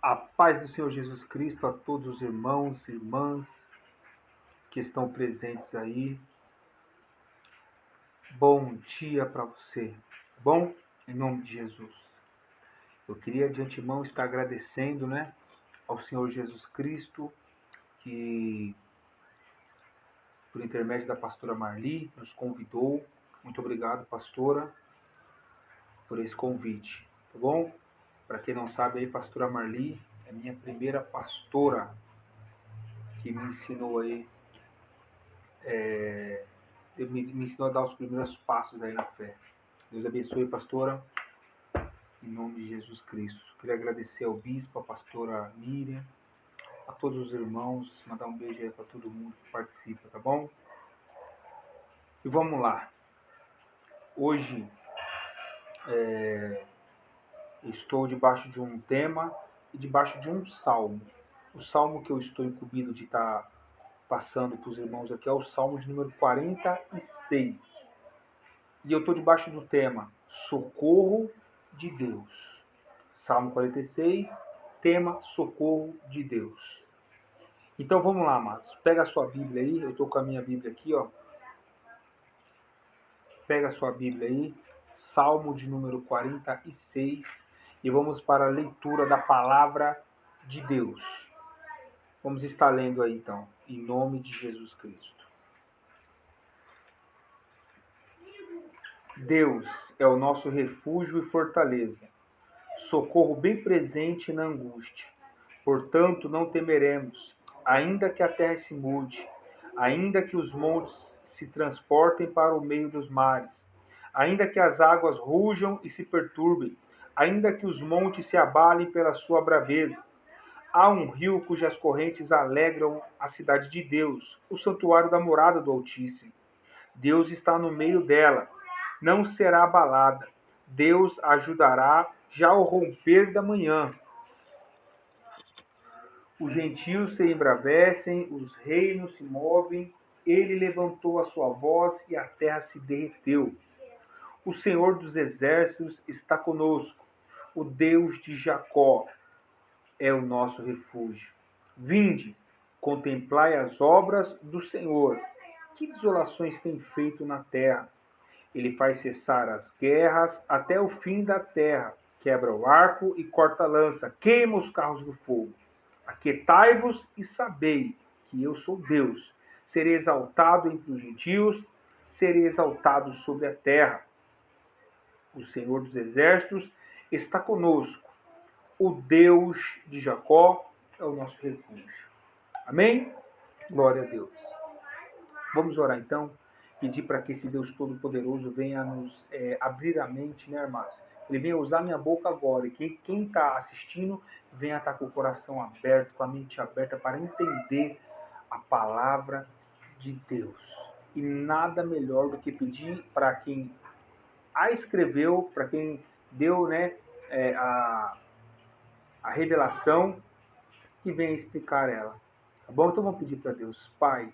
A paz do Senhor Jesus Cristo a todos os irmãos e irmãs que estão presentes aí. Bom dia para você. Bom, em nome de Jesus. Eu queria de antemão estar agradecendo, ao Senhor Jesus Cristo que, por intermédio da pastora Marli, nos convidou. Muito obrigado, pastora, por esse convite, tá bom? Para quem não sabe aí, pastora Marli é minha primeira pastora que me ensinou aí me ensinou a dar os primeiros passos aí na fé. Deus abençoe, pastora, em nome de Jesus Cristo. Queria agradecer ao bispo, a pastora Miriam, a todos os irmãos, mandar um beijo aí para todo mundo que participa, tá bom? E vamos lá. Hoje estou debaixo de um tema e debaixo de um salmo. O salmo que eu estou incumbido de estar passando para os irmãos aqui é o salmo de número 46. E eu estou debaixo do tema Socorro de Deus. Salmo 46, tema Socorro de Deus. Então vamos lá, amados. Pega a sua Bíblia aí, eu estou com a minha Bíblia aqui, ó. Pega a sua Bíblia aí, Salmo de número 46, e vamos para a leitura da palavra de Deus. Vamos estar lendo aí então, em nome de Jesus Cristo. Deus é o nosso refúgio e fortaleza, socorro bem presente na angústia. Portanto, não temeremos, ainda que a terra se mude, ainda que os montes se transportem para o meio dos mares, ainda que as águas rujam e se perturbem, ainda que os montes se abalem pela sua braveza. Há um rio cujas correntes alegram a cidade de Deus, o santuário da morada do Altíssimo. Deus está no meio dela, não será abalada. Deus a ajudará já ao romper da manhã. Os gentios se embravecem, os reinos se movem. Ele levantou a sua voz e a terra se derreteu. O Senhor dos exércitos está conosco. O Deus de Jacó é o nosso refúgio. Vinde, contemplai as obras do Senhor. Que desolações tem feito na terra? Ele faz cessar as guerras até o fim da terra. Quebra o arco e corta a lança. Queima os carros do fogo. Aquietai-vos e sabei que eu sou Deus. Serei exaltado entre os gentios, serei exaltado sobre a terra. O Senhor dos exércitos está conosco. O Deus de Jacó é o nosso refúgio. Amém? Glória a Deus. Vamos orar então, pedir para que esse Deus Todo-Poderoso venha nos abrir a mente, né, irmãos? Ele venha usar minha boca agora, e que quem está assistindo venha estar com o coração aberto, com a mente aberta para entender a palavra de Deus. E nada melhor do que pedir para quem a escreveu, para quem deu a revelação, que venha explicar ela. Tá bom? Então vamos pedir para Deus. Pai,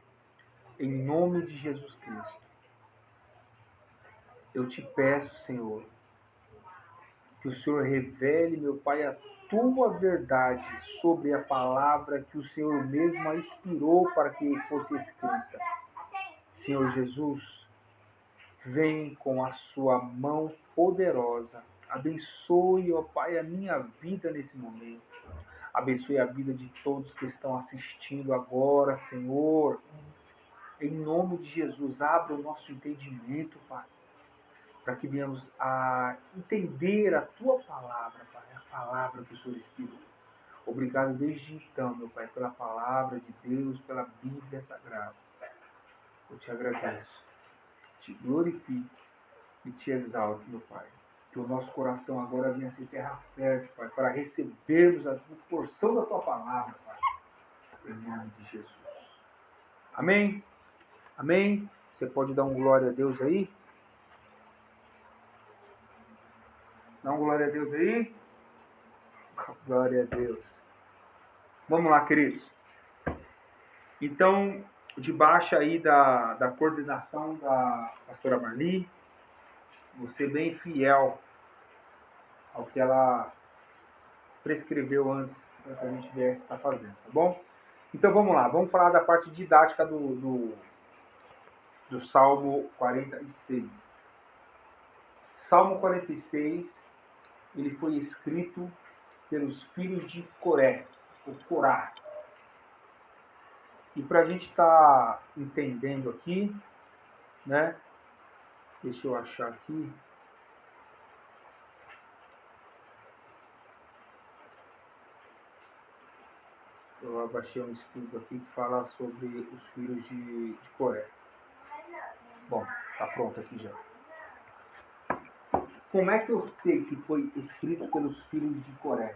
em nome de Jesus Cristo, eu te peço, Senhor, que o Senhor revele, meu Pai, a tua verdade sobre a palavra que o Senhor mesmo a inspirou para que fosse escrita. Senhor Jesus, vem com a sua mão poderosa. Abençoe, ó Pai, a minha vida nesse momento. Abençoe a vida de todos que estão assistindo agora, Senhor. Em nome de Jesus, abra o nosso entendimento, Pai, para que venhamos a entender a Tua palavra, Pai, a palavra que o Senhor inspirou. Obrigado desde então, meu Pai, pela palavra de Deus, pela Bíblia Sagrada. Eu te agradeço, te glorifico e te exalto, meu Pai. Que o nosso coração agora venha ser terra fértil, Pai, para recebermos a porção da Tua palavra, Pai, em nome de Jesus. Amém? Amém? Você pode dar um glória a Deus aí? Dá um glória a Deus aí? Glória a Deus. Vamos lá, queridos. Então, debaixo aí da coordenação da pastora Marli, você bem fiel ao que ela prescreveu antes para que a gente viesse estar fazendo, tá bom? Então vamos lá, vamos falar da parte didática do Salmo 46. Salmo 46, ele foi escrito pelos filhos de Coré, ou Corá. E para a gente estar entendendo aqui, né? Deixa eu achar aqui. Eu abaixei um estudo aqui que fala sobre os filhos de Coré. Bom, tá pronto aqui já. Como é que eu sei que foi escrito pelos filhos de Coré?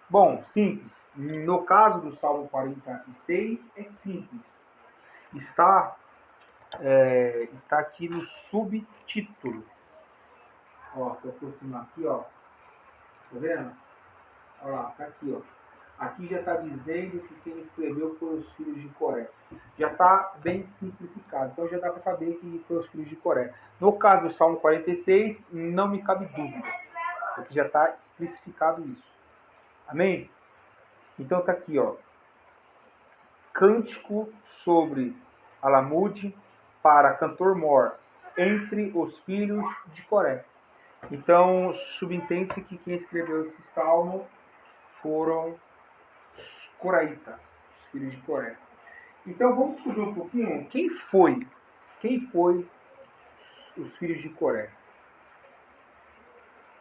Bom, simples. No caso do Salmo 46, é simples. Está aqui no subtítulo. Ó, vou aproximar aqui, ó. Tá vendo? Olha lá, tá aqui, ó. Aqui já está dizendo que quem escreveu foi os filhos de Coré. Já está bem simplificado. Então já dá para saber que foi os filhos de Coré. No caso do Salmo 46, não me cabe dúvida. Porque já está especificado isso. Amém? Então está aqui, ó. Cântico sobre alamude para cantor-mor entre os filhos de Coré. Então, subentende-se que quem escreveu esse salmo foram os coraitas, os filhos de Coré. Então, vamos descobrir um pouquinho quem foi os filhos de Coré.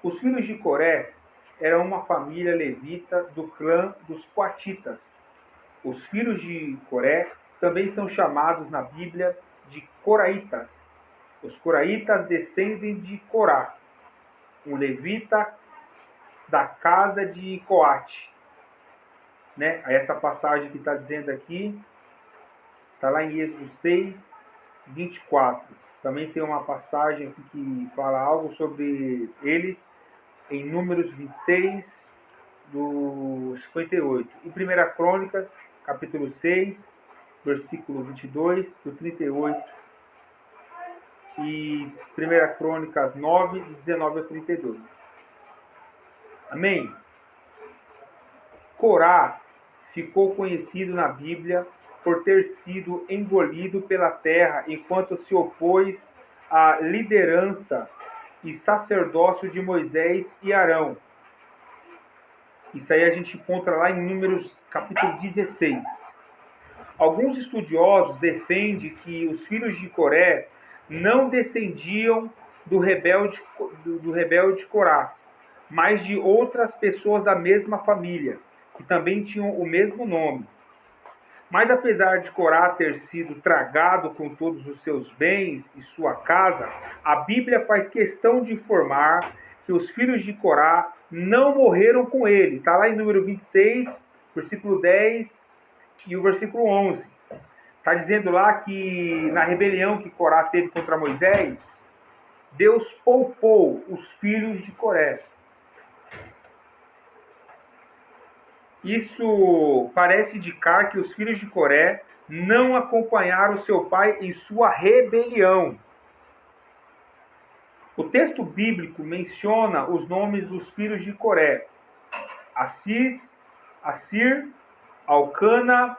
Os filhos de Coré eram uma família levita do clã dos Coatitas. Os filhos de Coré também são chamados na Bíblia de coraitas. Os coraitas descendem de Corá, um levita da casa de Coate. Né? Essa passagem que está dizendo aqui, está lá em Êxodo 6, 24. Também tem uma passagem aqui que fala algo sobre eles em Números 26, do 58. Em 1 Crônicas, capítulo 6, versículo 22, do 38. E 1 Crônicas 9, de 19 a 32. Amém? Corá ficou conhecido na Bíblia por ter sido engolido pela terra enquanto se opôs à liderança e sacerdócio de Moisés e Arão. Isso aí a gente encontra lá em Números capítulo 16. Alguns estudiosos defendem que os filhos de Coré não descendiam do rebelde Corá, mas de outras pessoas da mesma família, que também tinham o mesmo nome. Mas apesar de Corá ter sido tragado com todos os seus bens e sua casa, a Bíblia faz questão de informar que os filhos de Corá não morreram com ele. Está lá em número 26, versículo 10 e o versículo 11. Está dizendo lá que na rebelião que Corá teve contra Moisés, Deus poupou os filhos de Coré. Isso parece indicar que os filhos de Coré não acompanharam seu pai em sua rebelião. O texto bíblico menciona os nomes dos filhos de Coré: Assir, Alcana,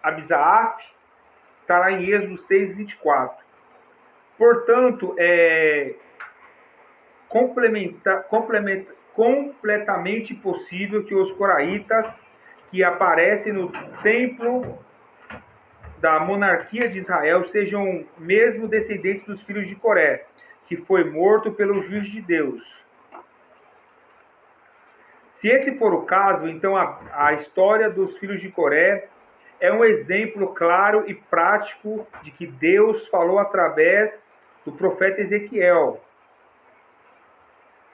Abisaaf, está lá em Êxodo 6, 24. Portanto, é completamente possível que os coraitas que aparecem no templo da monarquia de Israel sejam mesmo descendentes dos filhos de Coré, que foi morto pelo juiz de Deus. Se esse for o caso, então a história dos filhos de Coré é um exemplo claro e prático de que Deus falou através do profeta Ezequiel.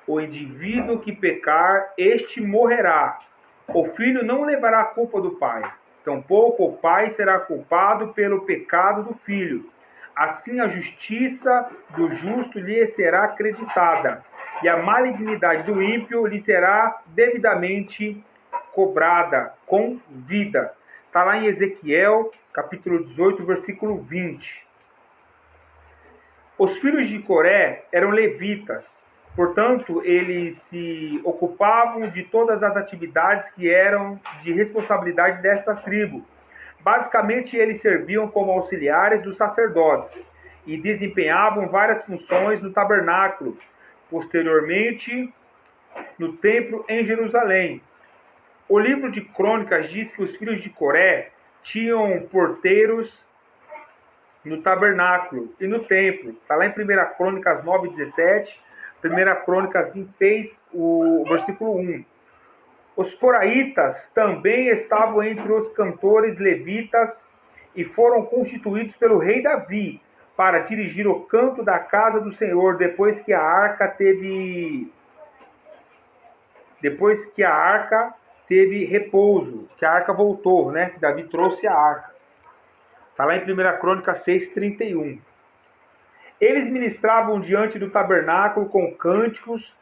O indivíduo que pecar, este morrerá. O filho não levará a culpa do pai. Tampouco o pai será culpado pelo pecado do filho. Assim a justiça do justo lhe será acreditada, e a malignidade do ímpio lhe será devidamente cobrada com vida. Está lá em Ezequiel, capítulo 18, versículo 20. Os filhos de Coré eram levitas, Portanto, eles se ocupavam de todas as atividades que eram de responsabilidade desta tribo. Basicamente, eles serviam como auxiliares dos sacerdotes e desempenhavam várias funções no tabernáculo, posteriormente no templo em Jerusalém. O livro de Crônicas diz que os filhos de Coré tinham porteiros no tabernáculo e no templo. Está lá em 1 Crônicas 9:17, 1 Crônicas 26, o versículo 1. Os coraitas também estavam entre os cantores levitas e foram constituídos pelo rei Davi para dirigir o canto da casa do Senhor depois que a arca teve repouso, que a arca voltou, né? Que Davi trouxe a arca. Está lá em 1 Crônicas 6:31. Eles ministravam diante do tabernáculo com cânticos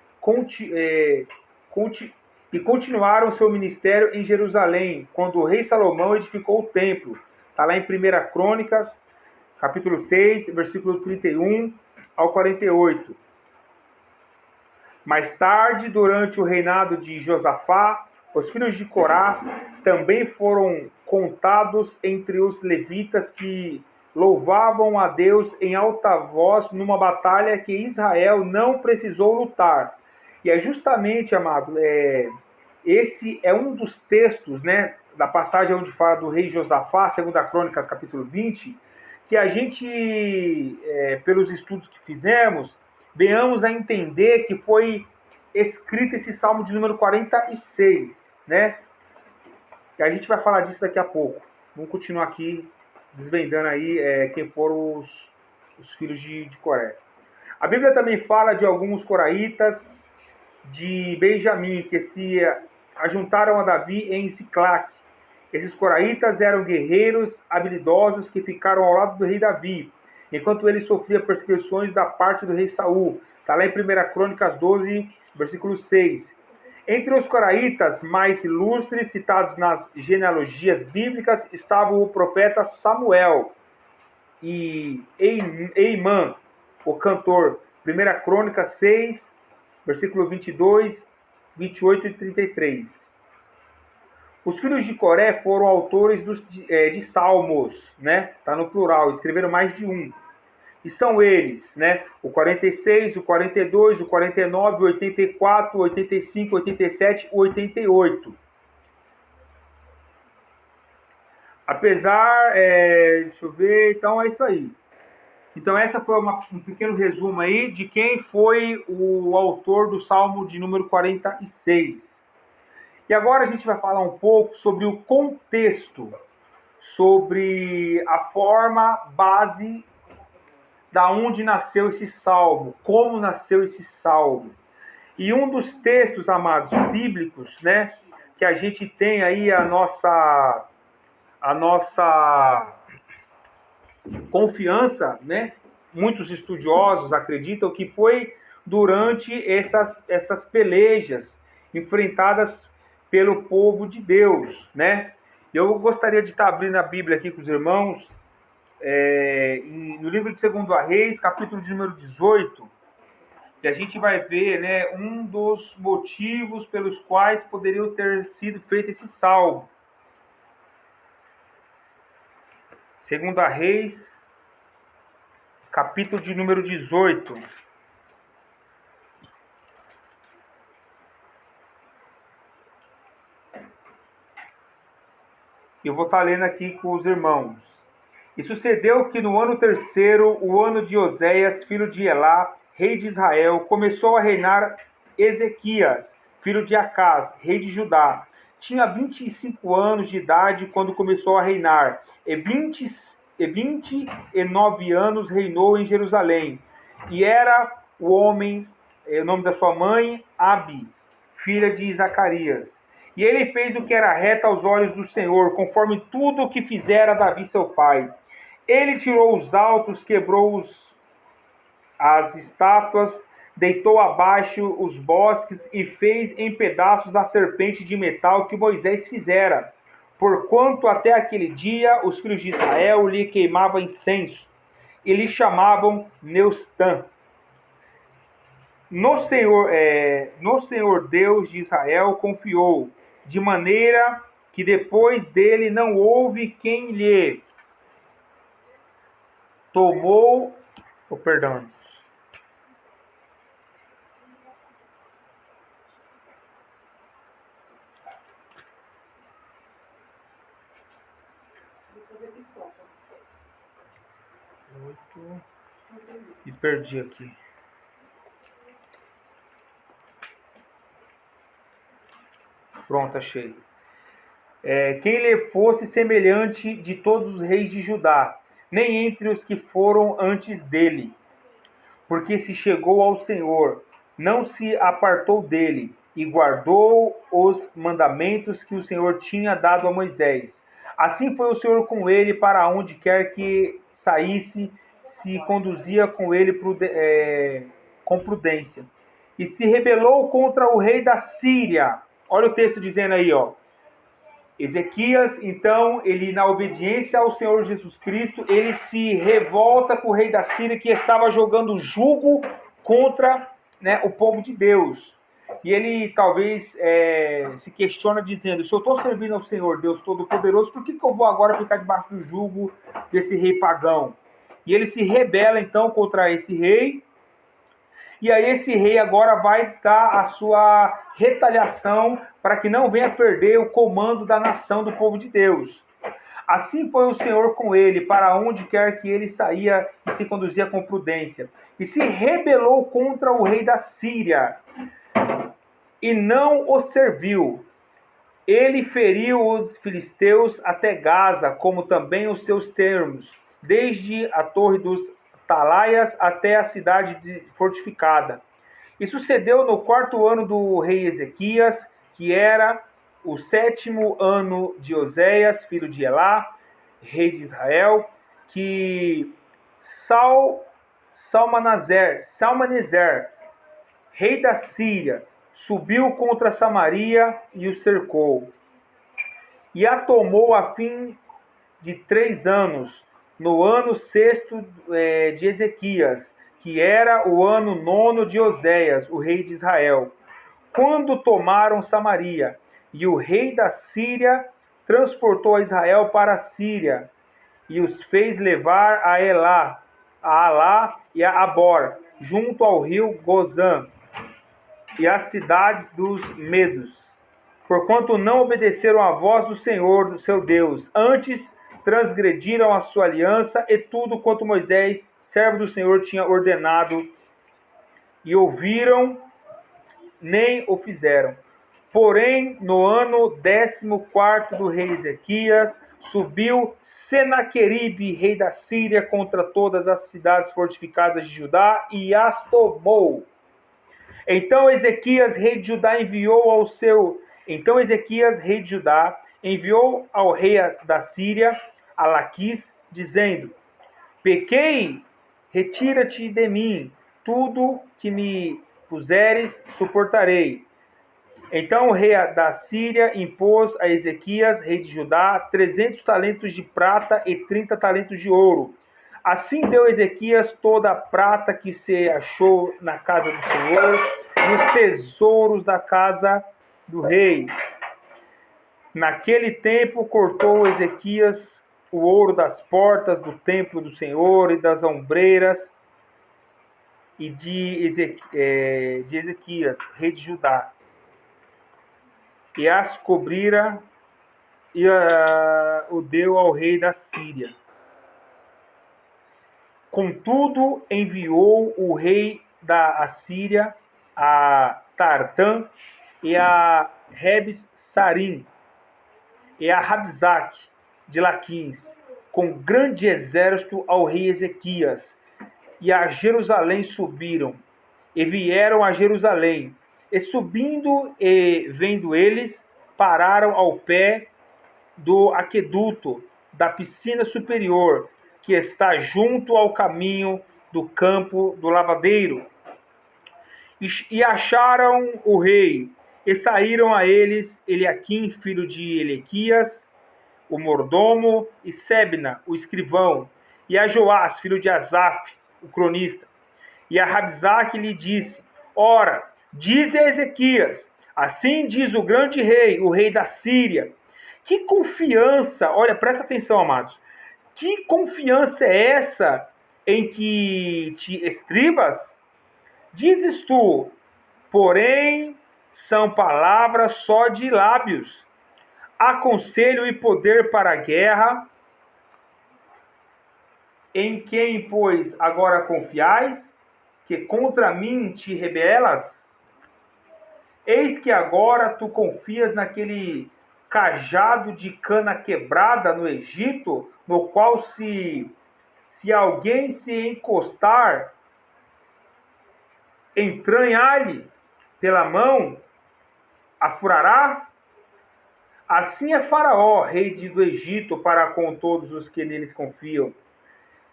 e continuaram seu ministério em Jerusalém, quando o rei Salomão edificou o templo. Está lá em 1 Crônicas, capítulo 6, versículo 31 ao 48. Mais tarde, durante o reinado de Josafá, os filhos de Corá também foram contados entre os levitas que louvavam a Deus em alta voz numa batalha que Israel não precisou lutar. E é justamente, amado, esse é um dos textos, né, da passagem onde fala do rei Josafá, 2 Crônicas, capítulo 20, que a gente, pelos estudos que fizemos, venhamos a entender que foi escrito esse Salmo de número 46, né? E a gente vai falar disso daqui a pouco. Vamos continuar aqui desvendando aí quem foram os filhos de Coré. A Bíblia também fala de alguns coraitas de Benjamim que se ajuntaram a Davi em Ziclac. Esses coraitas eram guerreiros habilidosos que ficaram ao lado do rei Davi, enquanto ele sofria perseguições da parte do rei Saul. Está lá em 1 Crônicas 12, versículo 6. Entre os coraitas mais ilustres citados nas genealogias bíblicas estavam o profeta Samuel e Eimã, o cantor. 1 Crônicas 6, versículo 22, 28 e 33. Os filhos de Coré foram autores de salmos, né? Está no plural, escreveram mais de um. E são eles, né? O 46, o 42, o 49, o 84, o 85, o 87, o 88. Apesar, deixa eu ver, então é isso aí. Então essa foi um pequeno resumo aí de quem foi o autor do Salmo de número 46. E agora a gente vai falar um pouco sobre o contexto, sobre a forma base da onde nasceu esse salmo, como nasceu esse salmo. E um dos textos, amados, bíblicos, né, que a gente tem aí a nossa confiança, né? Muitos estudiosos acreditam que foi durante essas pelejas enfrentadas pelo povo de Deus, né? Eu gostaria de estar abrindo a Bíblia aqui com os irmãos, no livro de 2 Reis, capítulo de número 18, e a gente vai ver, né, um dos motivos pelos quais poderia ter sido feito esse salmo. 2 Reis, capítulo de número 18. Eu vou estar lendo aqui com os irmãos. E sucedeu que no ano terceiro, o ano de Oséias, filho de Elá, rei de Israel, começou a reinar Ezequias, filho de Acás, rei de Judá. Tinha 25 anos de idade quando começou a reinar, e 29 anos reinou em Jerusalém. E era o homem, o nome da sua mãe, Abi, filha de Zacarias. E ele fez o que era reto aos olhos do Senhor, conforme tudo o que fizera Davi seu pai. Ele tirou os altos, quebrou as estátuas, deitou abaixo os bosques e fez em pedaços a serpente de metal que Moisés fizera. Porquanto até aquele dia os filhos de Israel lhe queimavam incenso e lhe chamavam Neustã. no Senhor Deus de Israel confiou, de maneira que depois dele não houve quem lhe tomou, perdão. E perdi aqui. Pronto, achei. Quem lhe fosse semelhante de todos os reis de Judá, nem entre os que foram antes dele, porque se chegou ao Senhor, não se apartou dele, e guardou os mandamentos que o Senhor tinha dado a Moisés. Assim foi o Senhor com ele para onde quer que saísse, se conduzia com ele com prudência. E se rebelou contra o rei da Síria. Olha o texto dizendo aí, ó. Ezequias, então, ele na obediência ao Senhor Jesus Cristo, ele se revolta com o rei da Síria que estava jogando jugo contra, né, o povo de Deus. E ele talvez se questiona dizendo, se eu estou servindo ao Senhor Deus Todo-Poderoso, por que eu vou agora ficar debaixo do jugo desse rei pagão? E ele se rebela então contra esse rei. E aí esse rei agora vai dar a sua retaliação para que não venha perder o comando da nação do povo de Deus. Assim foi o Senhor com ele, para onde quer que ele saía e se conduzia com prudência. E se rebelou contra o rei da Síria, e não o serviu. Ele feriu os filisteus até Gaza, como também os seus termos, desde a torre dos Talaias até a cidade fortificada. E sucedeu no 4º ano do rei Ezequias, que era o 7º ano de Oséias, filho de Elá, rei de Israel, que Salmaneser, rei da Síria, subiu contra Samaria e o cercou. E a tomou a fim de 3 anos, no ano 6º de Ezequias, que era o ano 9º de Oséias, o rei de Israel, quando tomaram Samaria. E o rei da Síria transportou a Israel para a Síria, e os fez levar a Elá, a Alá e a Abor, junto ao rio Gozã, e as cidades dos Medos, porquanto não obedeceram à voz do Senhor, do seu Deus, antes transgrediram a sua aliança e tudo quanto Moisés, servo do Senhor, tinha ordenado, e ouviram, nem o fizeram. Porém, no ano 14º do rei Ezequias, subiu Senaqueribe, rei da Síria, contra todas as cidades fortificadas de Judá e as tomou. Então Ezequias, rei de Judá, enviou ao rei da Síria, a Laquis, dizendo: pequei, retira-te de mim, tudo que me puseres suportarei. Então o rei da Síria impôs a Ezequias, rei de Judá, 300 talentos de prata e 30 talentos de ouro. Assim deu Ezequias toda a prata que se achou na casa do Senhor, nos tesouros da casa do rei. Naquele tempo cortou Ezequias o ouro das portas do templo do Senhor e das ombreiras e de Ezequias, rei de Judá, e as cobrira e o deu ao rei da Síria. Contudo, enviou o rei da Assíria a Tartã e a Rebes-Sarim e a Rabzaque de Laquis, com grande exército ao rei Ezequias, e a Jerusalém subiram, e vieram a Jerusalém, e subindo e vendo eles, pararam ao pé do aqueduto da piscina superior, que está junto ao caminho do campo do lavadeiro. E acharam o rei, e saíram a eles Eliaquim, filho de Elequias, o mordomo, e Sebna, o escrivão, e a Joás, filho de Asaf, o cronista. E a Rabzaque lhe disse: Ora, diz Ezequias, assim diz o grande rei, o rei da Síria. Que confiança, olha, presta atenção, amados. Que confiança é essa em que te estribas? Dizes tu, porém, são palavras só de lábios. Há conselho e poder para a guerra. Em quem, pois, agora confiais? Que contra mim te rebelas? Eis que agora tu confias naquele cajado de cana quebrada no Egito, no qual se alguém se encostar, entranhar-lhe pela mão, a furará? Assim é Faraó, rei do Egito, para com todos os que neles confiam.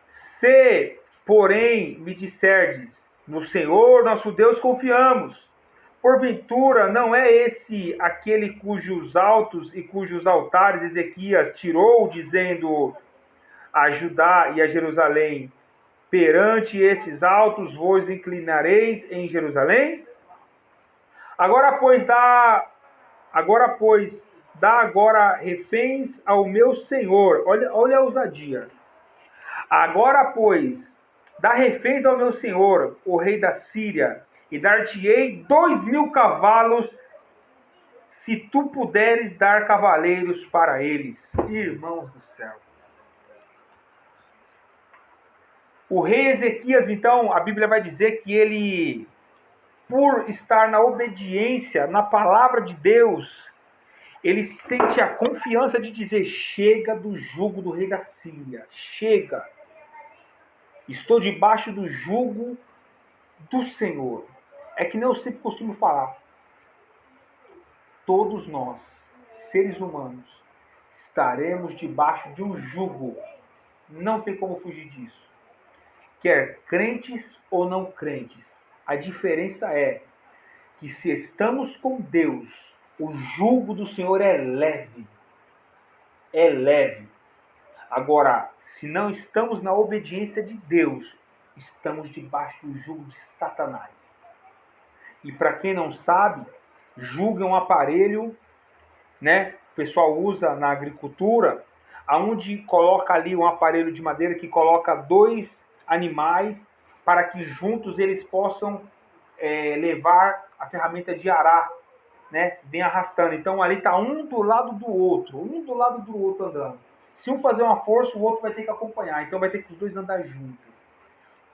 Se, porém, me disserdes, no Senhor nosso Deus confiamos, porventura não é esse aquele cujos altos e cujos altares Ezequias tirou, dizendo a Judá e a Jerusalém, perante esses altos vos inclinareis em Jerusalém? Agora, pois, dá agora reféns ao meu Senhor. Olha a ousadia. Agora, pois, dá reféns ao meu senhor, o rei da Síria, e dar-te-ei 2.000 cavalos, se tu puderes dar cavaleiros para eles. Irmãos do céu. O rei Ezequias, então, a Bíblia vai dizer que ele, por estar na obediência, na palavra de Deus, ele sente a confiança de dizer: chega do jugo do rei da Síria, chega. Estou debaixo do jugo do Senhor. É que nem eu sempre costumo falar. Todos nós, seres humanos, estaremos debaixo de um jugo. Não tem como fugir disso. Quer crentes ou não crentes. A diferença é que se estamos com Deus, o jugo do Senhor é leve. É leve. Agora, se não estamos na obediência de Deus, estamos debaixo do jugo de Satanás. E para quem não sabe, jugo é um aparelho, né? O pessoal usa na agricultura, aonde coloca ali um aparelho de madeira que coloca 2 animais para que juntos eles possam levar a ferramenta de arar, né? Vem arrastando. Então ali está um do lado do outro andando. Se um fazer uma força, o outro vai ter que acompanhar. Então vai ter que os dois andar juntos.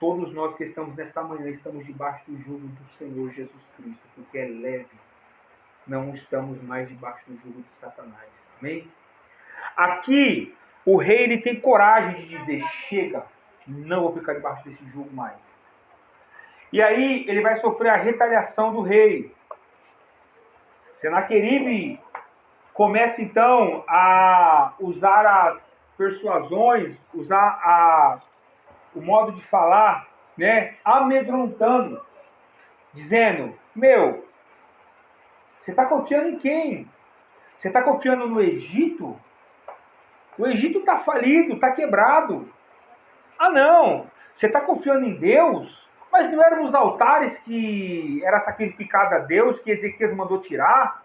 Todos nós que estamos nessa manhã estamos debaixo do jugo do Senhor Jesus Cristo, porque é leve. Não estamos mais debaixo do jugo de Satanás. Amém? Aqui, o rei ele tem coragem de dizer: chega, não vou ficar debaixo desse jugo mais. E aí ele vai sofrer a retaliação do rei. Senaqueribe começa então a usar as persuasões, usar o modo de falar, né, amedrontando, dizendo: meu, você está confiando em quem? Você está confiando no Egito? O Egito está falido, está quebrado. Ah não, você está confiando em Deus? Mas não eram os altares que era sacrificado a Deus, que Ezequias mandou tirar?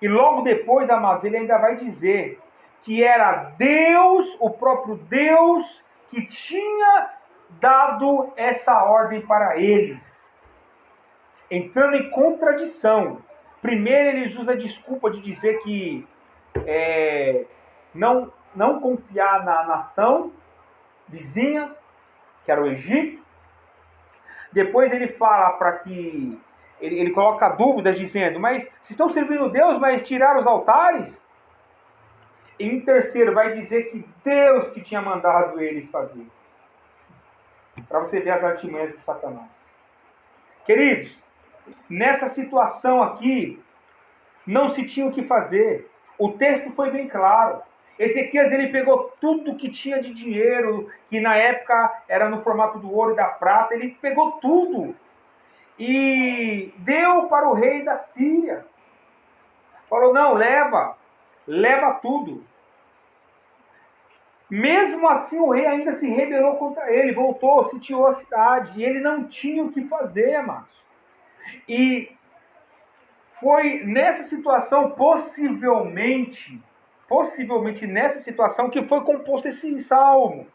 E logo depois, amados, ele ainda vai dizer que era Deus, o próprio Deus, que tinha dado essa ordem para eles. Entrando em contradição. Primeiro eles usam a desculpa de dizer que não confiar na nação vizinha, que era o Egito. Depois ele fala para que ele coloca dúvidas dizendo: mas vocês estão servindo Deus, mas tiraram os altares? E em terceiro vai dizer que Deus que tinha mandado eles fazer. Para você ver as artimanhas de Satanás. Queridos, nessa situação aqui, não se tinha o que fazer. O texto foi bem claro. Ezequias ele pegou tudo que tinha de dinheiro, que na época era no formato do ouro e da prata, ele pegou tudo e deu para o rei da Síria. Falou: não, leva tudo. Mesmo assim, o rei ainda se rebelou contra ele, voltou, sitiou a cidade, e ele não tinha o que fazer, amados. E foi nessa situação, possivelmente nessa situação, que foi composto esse salmo.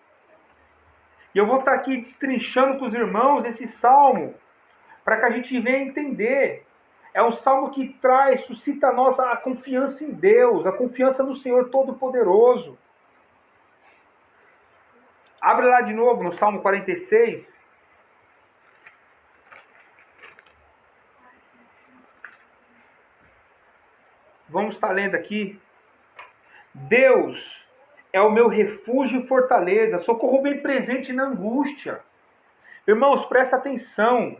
E eu vou estar aqui destrinchando com os irmãos esse salmo, para que a gente venha entender. É um salmo que suscita a nossa confiança em Deus, a confiança no Senhor Todo-Poderoso. Abre lá de novo no Salmo 46. Vamos estar lendo aqui. Deus é o meu refúgio e fortaleza, socorro bem presente na angústia. Irmãos, presta atenção.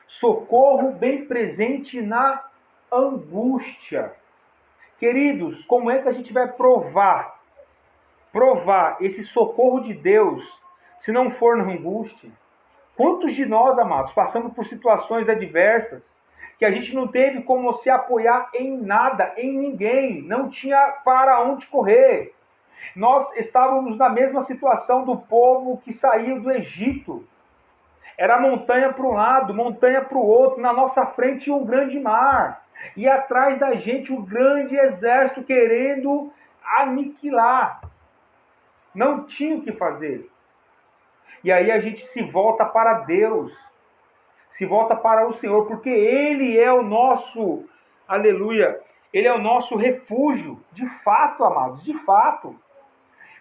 Socorro bem presente na angústia. Queridos, como é que a gente vai provar esse socorro de Deus se não for na angústia? Quantos de nós, amados, passamos por situações adversas que a gente não teve como se apoiar em nada, em ninguém, não tinha para onde correr. Nós estávamos na mesma situação do povo que saiu do Egito. Era montanha para um lado, montanha para o outro, na nossa frente um grande mar. E atrás da gente um grande exército querendo aniquilar. Não tinha o que fazer. E aí a gente se volta para Deus. Se volta para o Senhor, porque Ele é o nosso, aleluia, Ele é o nosso refúgio. De fato, amados, de fato.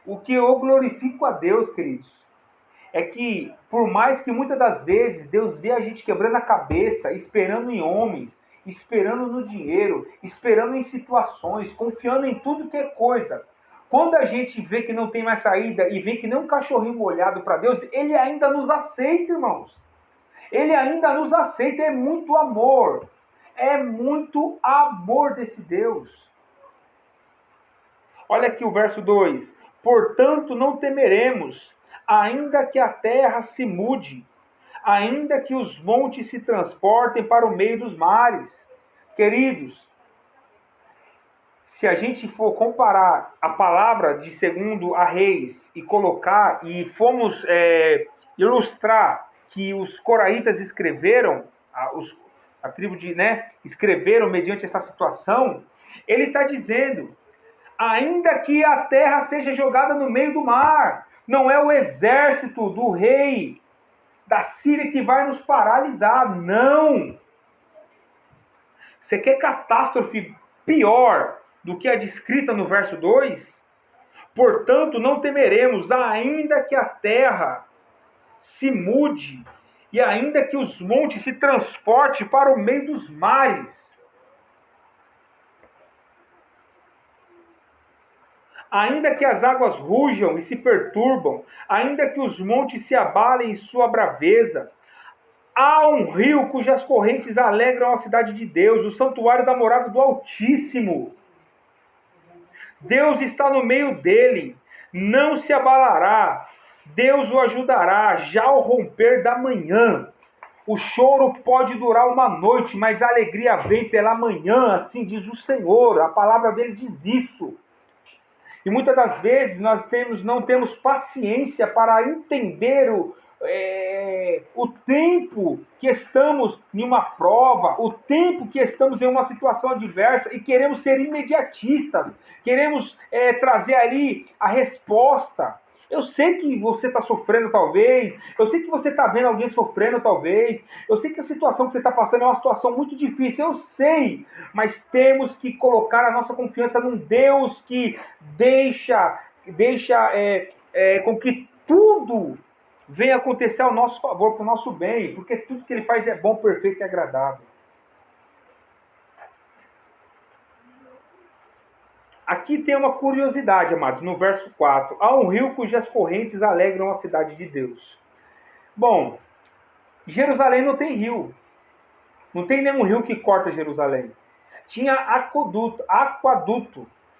O que eu glorifico a Deus, queridos, é que, por mais que muitas das vezes Deus vê a gente quebrando a cabeça, esperando em homens, esperando no dinheiro, esperando em situações, confiando em tudo que é coisa. Quando a gente vê que não tem mais saída e vê que nem um cachorrinho molhado para Deus, Ele ainda nos aceita, irmãos. Ele ainda nos aceita, é muito amor. É muito amor desse Deus. Olha aqui o verso 2. Portanto, não temeremos, ainda que a terra se mude, ainda que os montes se transportem para o meio dos mares. Queridos, se a gente for comparar a palavra de 2 a Reis e colocar, e formos ilustrar que os coraitas escreveram, a tribo de, escreveram mediante essa situação, ele está dizendo, ainda que a terra seja jogada no meio do mar, não é o exército do rei da Síria que vai nos paralisar, não. Você quer catástrofe pior do que a descrita no verso 2? Portanto, não temeremos, ainda que a terra se mude, e ainda que os montes se transportem para o meio dos mares. Ainda que as águas rujam e se perturbam, ainda que os montes se abalem em sua braveza, há um rio cujas correntes alegram a cidade de Deus, o santuário da morada do Altíssimo. Deus está no meio dele, não se abalará. Deus o ajudará já ao romper da manhã. O choro pode durar uma noite, mas a alegria vem pela manhã, assim diz o Senhor. A palavra dele diz isso. E muitas das vezes nós não temos paciência para entender o tempo que estamos em uma prova, o tempo que estamos em uma situação adversa e queremos ser imediatistas, queremos trazer ali a resposta. Eu sei que você está sofrendo talvez, eu sei que você está vendo alguém sofrendo talvez, eu sei que a situação que você está passando é uma situação muito difícil, eu sei, mas temos que colocar a nossa confiança num Deus que deixa com que tudo venha acontecer ao nosso favor, para o nosso bem, porque tudo que Ele faz é bom, perfeito e agradável. Aqui tem uma curiosidade, amados, no verso 4. Há um rio cujas correntes alegram a cidade de Deus. Bom, Jerusalém não tem rio. Não tem nenhum rio que corta Jerusalém. Tinha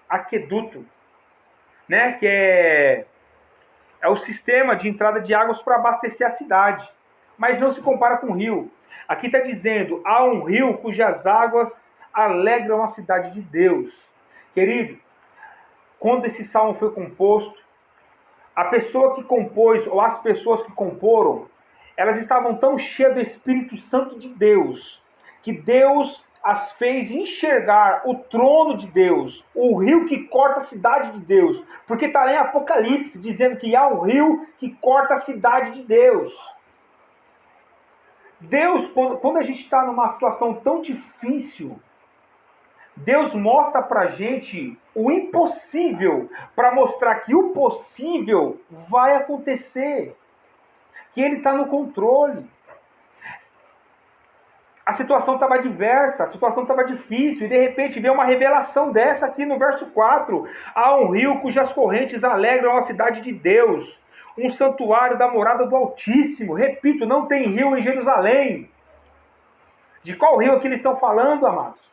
aqueduto, né, que é o sistema de entrada de águas para abastecer a cidade. Mas não se compara com o rio. Aqui está dizendo, há um rio cujas águas alegram a cidade de Deus. Querido, quando esse salmo foi composto, a pessoa que compôs, ou as pessoas que comporam, elas estavam tão cheias do Espírito Santo de Deus, que Deus as fez enxergar o trono de Deus, o rio que corta a cidade de Deus. Porque está lá em Apocalipse, dizendo que há um rio que corta a cidade de Deus. Deus, quando a gente está numa situação tão difícil, Deus mostra pra gente o impossível, para mostrar que o possível vai acontecer, que Ele está no controle. A situação estava adversa, a situação estava difícil, e de repente veio uma revelação dessa aqui no verso 4. Há um rio cujas correntes alegram a cidade de Deus, um santuário da morada do Altíssimo. Repito, não tem rio em Jerusalém. De qual rio aqui eles estão falando, amados?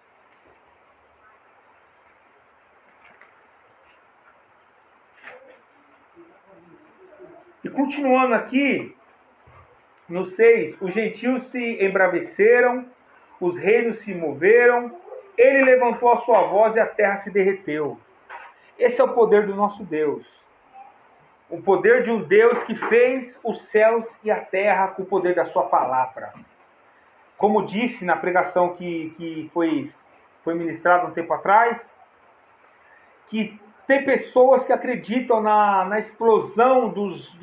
E continuando aqui, no 6, os gentios se embraveceram, os reinos se moveram, ele levantou a sua voz e a terra se derreteu. Esse é o poder do nosso Deus. O poder de um Deus que fez os céus e a terra com o poder da sua palavra. Como disse na pregação que foi ministrada um tempo atrás, que tem pessoas que acreditam na explosão dos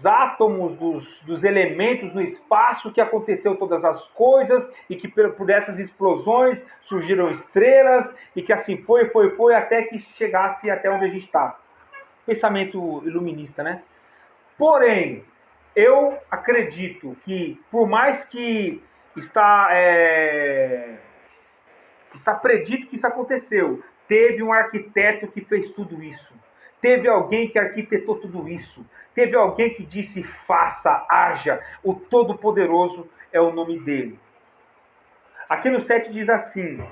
átomos, dos elementos no espaço, que aconteceu todas as coisas, e que por essas explosões surgiram estrelas, e que assim foi, até que chegasse até onde a gente está. Pensamento iluminista, né? Porém, eu acredito que, por mais que está predito que isso aconteceu, teve um arquiteto que fez tudo isso. Teve alguém que arquitetou tudo isso. Teve alguém que disse, faça, haja. O Todo-Poderoso é o nome dele. Aqui no 7 diz assim: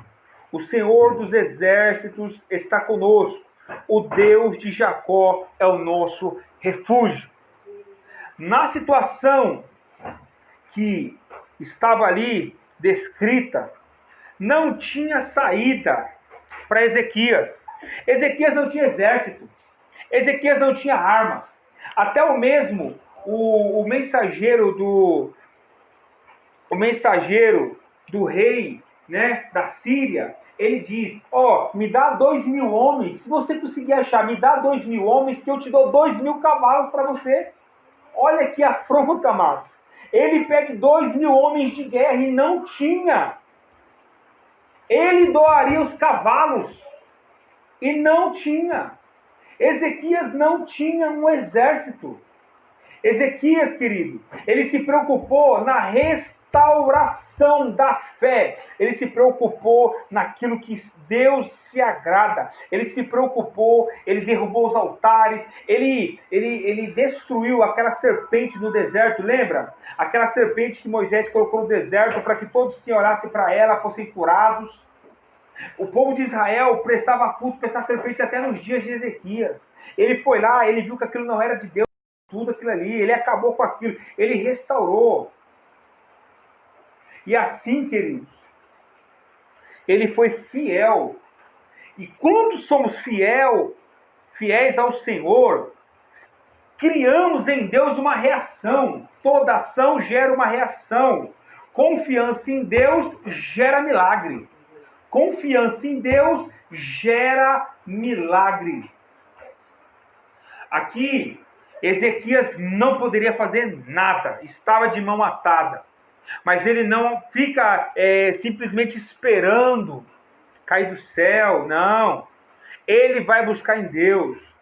o Senhor dos exércitos está conosco. O Deus de Jacó é o nosso refúgio. Na situação que estava ali descrita, não tinha saída para Ezequias. Ezequias não tinha exército. Ezequias não tinha armas. Até o mesmo o mensageiro do rei, né, da Síria, ele diz: me dá 2.000 homens. Se você conseguir achar, me dá 2.000 homens, que eu te dou 2.000 cavalos para você. Olha que afronta, amados. Ele pede 2.000 homens de guerra e não tinha. Ele doaria os cavalos e não tinha. Ezequias não tinha um exército. Ezequias, querido, ele se preocupou na restauração da fé. Ele se preocupou naquilo que Deus se agrada. Ele se preocupou, ele derrubou os altares, ele destruiu aquela serpente no deserto, lembra? Aquela serpente que Moisés colocou no deserto para que todos que olhassem para ela fossem curados. O povo de Israel prestava culto para essa serpente até nos dias de Ezequias. Ele foi lá, ele viu que aquilo não era de Deus, tudo aquilo ali, ele acabou com aquilo, ele restaurou. E assim, queridos, ele foi fiel. E quando somos fiéis ao Senhor, criamos em Deus uma reação. Toda ação gera uma reação. Confiança em Deus gera milagre. Confiança em Deus gera milagre. Aqui, Ezequias não poderia fazer nada, estava de mão atada. Mas ele não fica simplesmente esperando cair do céu, não. Ele vai buscar em Deus.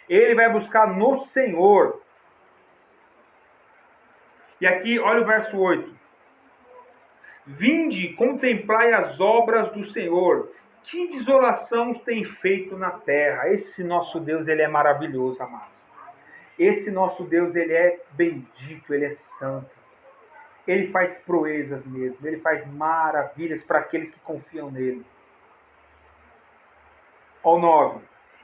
Ele vai buscar no Senhor. E aqui, olha o verso 8. Vinde, contemplai as obras do Senhor. Que desolação tem feito na terra. Esse nosso Deus, ele é maravilhoso, amados. Esse nosso Deus, ele é bendito, ele é santo. Ele faz proezas mesmo, ele faz maravilhas para aqueles que confiam nele. Ao 9.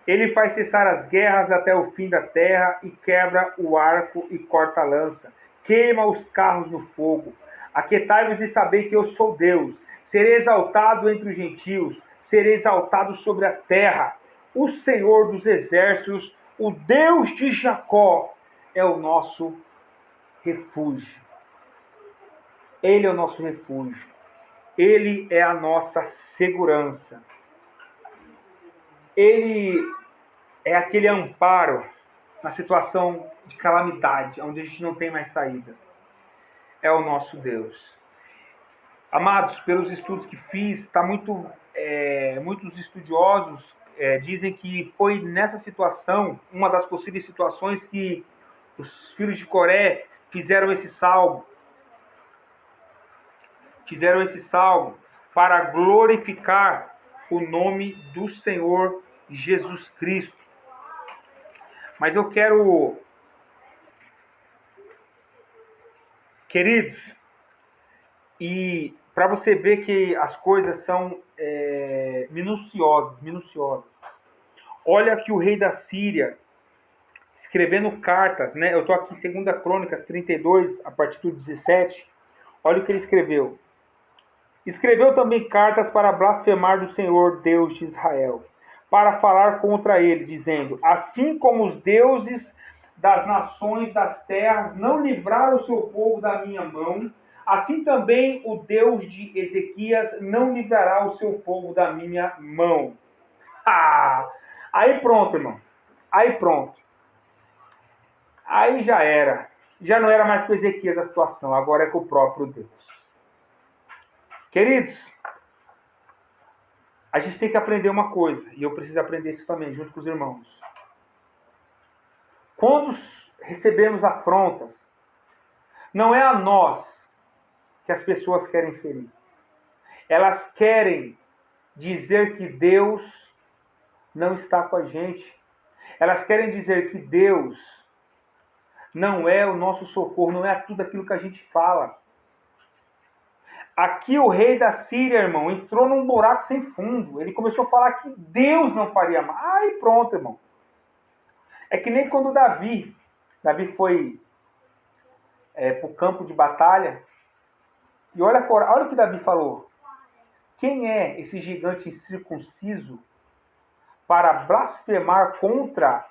Ele faz cessar as guerras até o fim da terra e quebra o arco e corta a lança. Queima os carros no fogo. Aquietai-vos e sabei que eu sou Deus. Serei exaltado entre os gentios. ser exaltado sobre a terra. O Senhor dos exércitos, o Deus de Jacó, é o nosso refúgio. Ele é o nosso refúgio. Ele é a nossa segurança. Ele é aquele amparo na situação de calamidade, onde a gente não tem mais saída. É o nosso Deus. Amados, pelos estudos que fiz, muitos estudiosos dizem que foi nessa situação, uma das possíveis situações, que os filhos de Coré fizeram esse salmo. Fizeram esse salmo para glorificar o nome do Senhor Jesus Cristo. Mas eu quero, queridos, e para você ver que as coisas são minuciosas. Olha que o rei da Síria, escrevendo cartas, né? Eu estou aqui em 2 Crônicas 32, a partir do 17. Olha o que ele escreveu. Escreveu também cartas para blasfemar do Senhor Deus de Israel, para falar contra ele, dizendo: assim como os deuses das nações das terras não livraram o seu povo da minha mão, assim também o Deus de Ezequias não livrará o seu povo da minha mão. Aí pronto, irmão. Aí pronto. Aí já era. Já não era mais com Ezequias a situação, agora é com o próprio Deus. Queridos, a gente tem que aprender uma coisa, e eu preciso aprender isso também, junto com os irmãos. Quando recebemos afrontas, não é a nós que as pessoas querem ferir. Elas querem dizer que Deus não está com a gente. Elas querem dizer que Deus não é o nosso socorro, não é tudo aquilo que a gente fala. Aqui o rei da Síria, irmão, entrou num buraco sem fundo. Ele começou a falar que Deus não faria mal. Aí pronto, irmão. É que nem quando Davi foi para o campo de batalha. E olha o que Davi falou. Quem é esse gigante incircunciso para blasfemar contra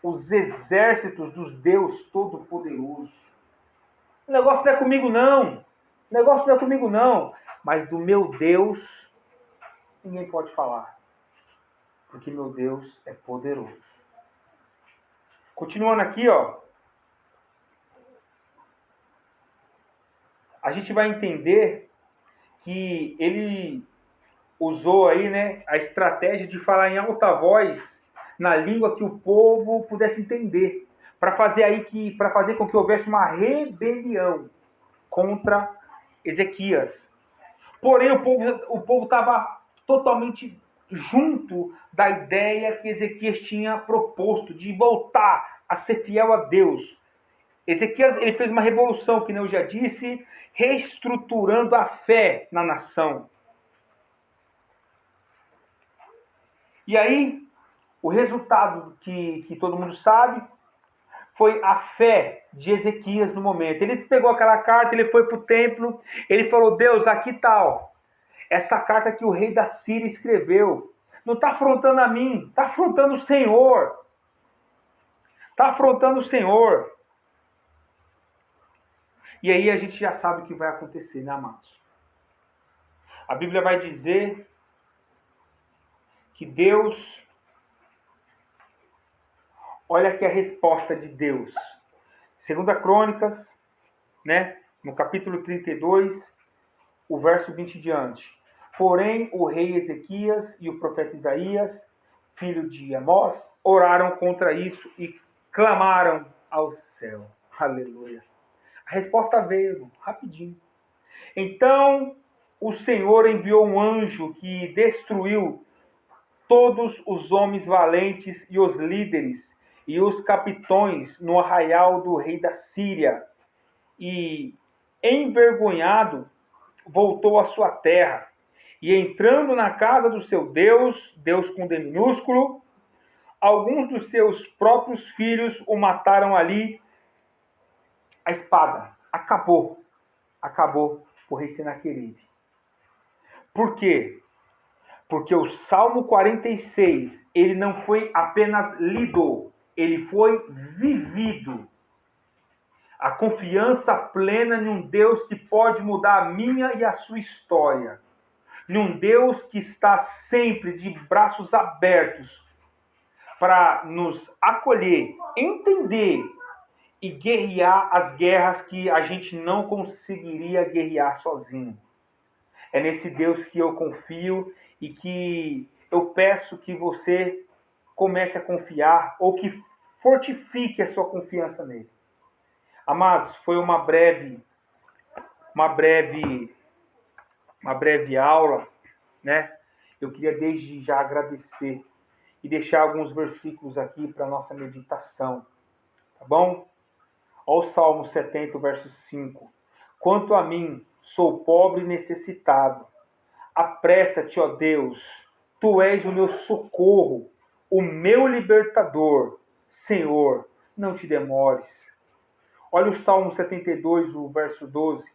os exércitos dos Deus Todo-Poderoso? O negócio não é comigo, não. O negócio não é comigo, não. Mas do meu Deus, ninguém pode falar. Porque meu Deus é poderoso. Continuando aqui, ó. A gente vai entender que ele usou aí, né, a estratégia de falar em alta voz na língua que o povo pudesse entender, para fazer com que houvesse uma rebelião contra Ezequias. Porém, o povo estava totalmente junto da ideia que Ezequias tinha proposto de voltar a ser fiel a Deus. Ezequias, ele fez uma revolução, que eu já disse, reestruturando a fé na nação. E aí, o resultado que todo mundo sabe foi a fé de Ezequias no momento. Ele pegou aquela carta, ele foi para o templo, ele falou: Deus, aqui tal, essa carta que o rei da Síria escreveu, não está afrontando a mim, está afrontando o Senhor. Está afrontando o Senhor. E aí a gente já sabe o que vai acontecer, né, amados? A Bíblia vai dizer que Deus... Olha aqui a resposta de Deus. 2 Crônicas, né, no capítulo 32, o verso 20 diante. Porém, o rei Ezequias e o profeta Isaías, filho de Amós, oraram contra isso e clamaram ao céu. Aleluia. A resposta veio, rapidinho. Então, o Senhor enviou um anjo que destruiu todos os homens valentes e os líderes e os capitões no arraial do rei da Síria. E, envergonhado, voltou à sua terra. E entrando na casa do seu Deus, Deus com D minúsculo, alguns dos seus próprios filhos o mataram ali. A espada acabou o rei Senaqueribe. Por quê? Porque o Salmo 46, ele não foi apenas lido, ele foi vivido. A confiança plena em um Deus que pode mudar a minha e a sua história. Em um Deus que está sempre de braços abertos para nos acolher, entender e guerrear as guerras que a gente não conseguiria guerrear sozinho. É nesse Deus que eu confio e que eu peço que você comece a confiar ou que fortifique a sua confiança nele. Amados, foi uma breve aula, né? Eu queria desde já agradecer e deixar alguns versículos aqui para nossa meditação, tá bom? Olha o Salmo 70, verso 5. Quanto a mim, sou pobre e necessitado. Apressa-te, ó Deus, tu és o meu socorro, o meu libertador. Senhor, não te demores. Olha o Salmo 72, o verso 12.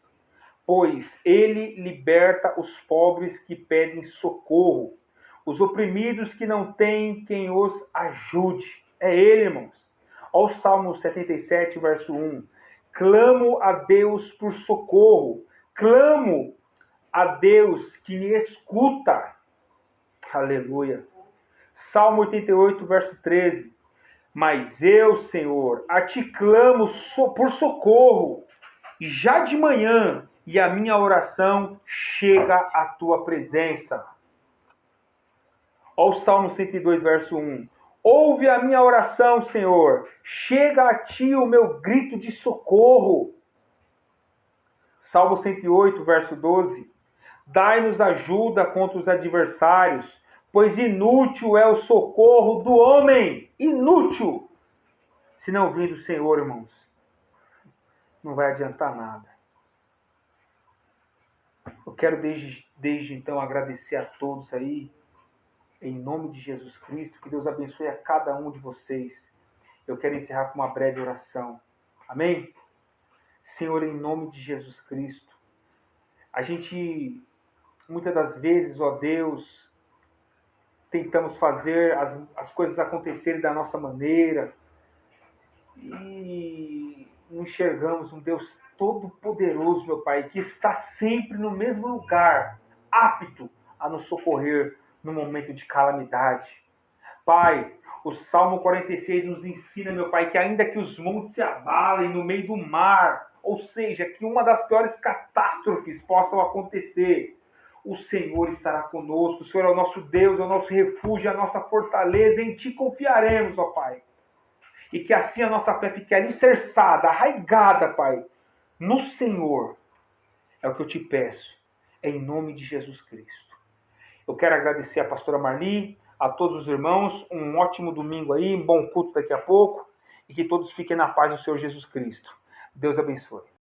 Pois ele liberta os pobres que pedem socorro, os oprimidos que não têm quem os ajude. É ele, irmãos. Olha o Salmo 77, verso 1. Clamo a Deus por socorro. Clamo a Deus que me escuta. Aleluia. Salmo 88, verso 13. Mas eu, Senhor, a ti clamo por socorro. E já de manhã, e a minha oração chega à tua presença. Olha o Salmo 102, verso 1. Ouve a minha oração, Senhor. Chega a ti o meu grito de socorro. Salmo 108, verso 12. Dai-nos ajuda contra os adversários, pois inútil é o socorro do homem. Inútil. Se não vir do Senhor, irmãos, não vai adiantar nada. Eu quero desde então agradecer a todos aí, em nome de Jesus Cristo, que Deus abençoe a cada um de vocês. Eu quero encerrar com uma breve oração. Amém? Senhor, em nome de Jesus Cristo, a gente, muitas das vezes, ó Deus, tentamos fazer as coisas acontecerem da nossa maneira e não enxergamos um Deus todo-poderoso, meu Pai, que está sempre no mesmo lugar, apto a nos socorrer no momento de calamidade. Pai, o Salmo 46 nos ensina, meu Pai, que ainda que os montes se abalem no meio do mar, ou seja, que uma das piores catástrofes possam acontecer, o Senhor estará conosco. O Senhor é o nosso Deus, é o nosso refúgio, é a nossa fortaleza. Em Ti confiaremos, ó Pai. E que assim a nossa fé fique alicerçada, arraigada, Pai, no Senhor. É o que eu te peço, em nome de Jesus Cristo. Eu quero agradecer a pastora Marli, a todos os irmãos, um ótimo domingo aí, um bom culto daqui a pouco, e que todos fiquem na paz do Senhor Jesus Cristo. Deus abençoe.